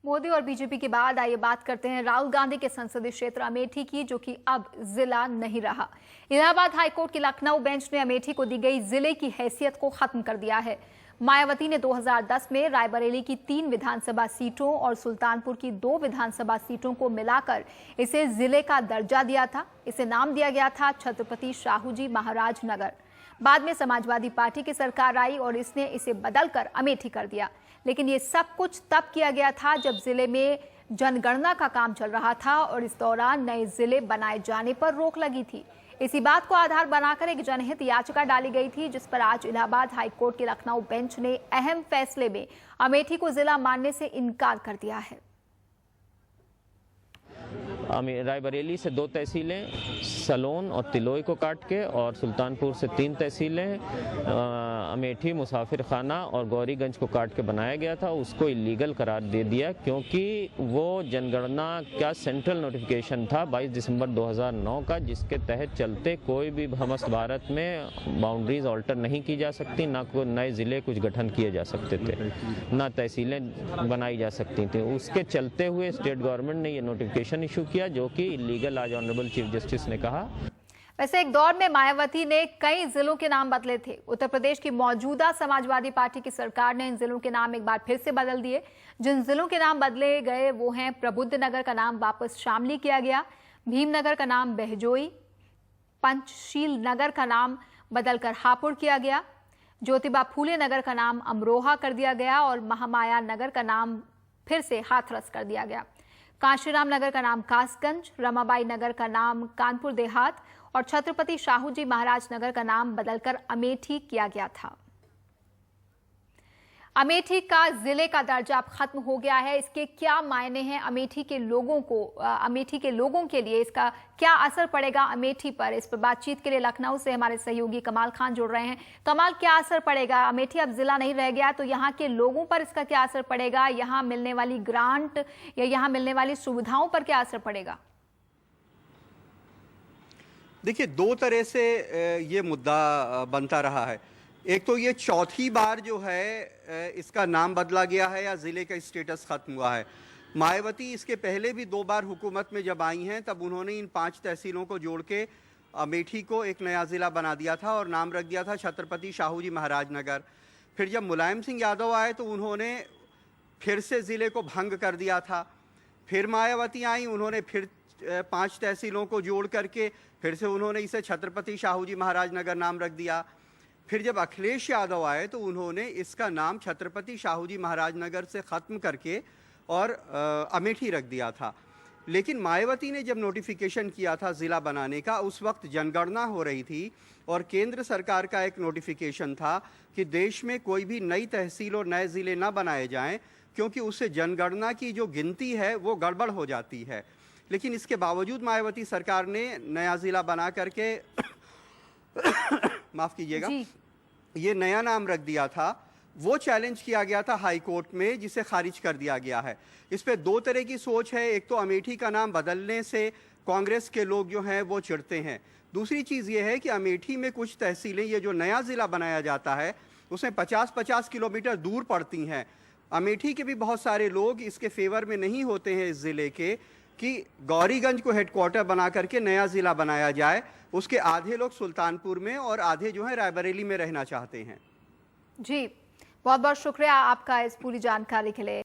मोदी और बीजेपी के बाद आइए बात करते हैं राहुल गांधी के संसदीय क्षेत्र अमेठी की, जो कि अब जिला नहीं रहा। इलाहाबाद हाईकोर्ट की लखनऊ बेंच ने अमेठी को दी गई जिले की हैसियत को खत्म कर दिया है। मायावती ने 2010 में रायबरेली की 3 विधानसभा सीटों और सुल्तानपुर की 2 विधानसभा सीटों को मिलाकर इसे जिले का दर्जा दिया था। इसे नाम दिया गया था छत्रपति शाहूजी महाराज नगर। बाद में समाजवादी पार्टी की सरकार आई और इसने इसे बदलकर अमेठी कर दिया। लेकिन ये सब कुछ तब किया गया था जब जिले में जनगणना का काम चल रहा था और इस दौरान नए जिले बनाए जाने पर रोक लगी थी। इसी बात को आधार बनाकर एक जनहित याचिका डाली गई थी, जिस पर आज इलाहाबाद हाईकोर्ट की लखनऊ बेंच ने अहम फैसले में अमेठी को जिला मानने से इनकार कर दिया है। रायबरेली से 2 तहसीलें, सलोन और तिलोई को काट के, और सुल्तानपुर से 3 तहसीलें, अमेठी, मुसाफिर खाना और गौरीगंज को काट के बनाया गया था, उसको इलीगल करार दे दिया, क्योंकि वो जनगणना का सेंट्रल नोटिफिकेशन था 22 दिसंबर 2009 का, जिसके तहत चलते कोई भी समस्त भारत में बाउंड्रीज ऑल्टर नहीं की जा सकती, ना कोई नए ज़िले कुछ गठन किए जा सकते थे, ना तहसीलें बनाई जा सकती थी। उसके चलते हुए स्टेट गवर्नमेंट ने ये नोटिफिकेशन इशू किया, जो कि इलीगल आज ऑनरेबल चीफ जस्टिस ने कहा। वैसे एक दौर में मायावती ने कई जिलों के नाम बदले थे। उत्तर प्रदेश की मौजूदा समाजवादी पार्टी की सरकार ने इन जिलों के नाम एक बार फिर से बदल दिए। जिन जिलों के नाम बदले गए वो हैं प्रबुद्ध नगर का नाम वापस शामली किया गया, भीमनगर का नाम बहजोई, पंचशील नगर का नाम बदलकर हापुड़ किया गया, ज्योतिबा फूले नगर का नाम अमरोहा कर दिया गया और महामाया नगर का नाम फिर से हाथरस कर दिया गया। कांशीराम नगर का नाम कासगंज, रमाबाई नगर का नाम कानपुर देहात और छत्रपति शाहूजी महाराज नगर का नाम बदलकर अमेठी किया गया था। अमेठी का जिले का दर्जा अब खत्म हो गया है। इसके क्या मायने हैं अमेठी के लोगों को, अमेठी के लोगों के लिए इसका क्या असर पड़ेगा अमेठी पर? इस पर बातचीत के लिए लखनऊ से हमारे सहयोगी कमाल खान जुड़ रहे हैं। कमाल, क्या असर पड़ेगा? अमेठी अब जिला नहीं रह गया तो यहाँ के लोगों पर इसका क्या असर पड़ेगा? यहाँ मिलने वाली ग्रांट या यहाँ मिलने वाली सुविधाओं पर क्या असर पड़ेगा? देखिए, 2 तरह से ये मुद्दा बनता रहा है। एक तो ये चौथी बार जो है इसका नाम बदला गया है या ज़िले का स्टेटस ख़त्म हुआ है। मायावती इसके पहले भी 2 बार हुकूमत में जब आई हैं, तब उन्होंने इन 5 तहसीलों को जोड़ के अमेठी को एक नया ज़िला बना दिया था और नाम रख दिया था छत्रपति शाहूजी महाराज नगर। फिर जब मुलायम सिंह यादव आए तो उन्होंने फिर से ज़िले को भंग कर दिया था। फिर मायावती आई, उन्होंने फिर 5 तहसीलों को जोड़ करके फिर से उन्होंने इसे छत्रपति शाहूजी महाराज नगर नाम रख दिया। फिर जब अखिलेश यादव आए तो उन्होंने इसका नाम छत्रपति शाहूजी महाराज नगर से ख़त्म करके और अमेठी रख दिया था। लेकिन मायावती ने जब नोटिफिकेशन किया था ज़िला बनाने का, उस वक्त जनगणना हो रही थी और केंद्र सरकार का एक नोटिफिकेशन था कि देश में कोई भी नई तहसील और नए ज़िले न बनाए जाएं, क्योंकि उससे जनगणना की जो गिनती है वो गड़बड़ हो जाती है। लेकिन इसके बावजूद मायावती सरकार ने नया ज़िला बना करके माफ़ कीजिएगा, ये नया नाम रख दिया था। वो चैलेंज किया गया था हाई कोर्ट में, जिसे खारिज कर दिया गया है। इस पे 2 तरह की सोच है। एक तो अमेठी का नाम बदलने से कांग्रेस के लोग जो हैं वो चिढ़ते हैं। दूसरी चीज़ ये है कि अमेठी में कुछ तहसीलें, ये जो नया ज़िला बनाया जाता है उसमें 50-50 किलोमीटर दूर पड़ती हैं। अमेठी के भी बहुत सारे लोग इसके फेवर में नहीं होते हैं इस ज़िले के कि गौरीगंज को हेडक्वार्टर बना करके नया ज़िला बनाया जाए। उसके आधे लोग सुल्तानपुर में और आधे जो है रायबरेली में रहना चाहते हैं। जी, बहुत बहुत शुक्रिया आपका इस पूरी जानकारी के लिए।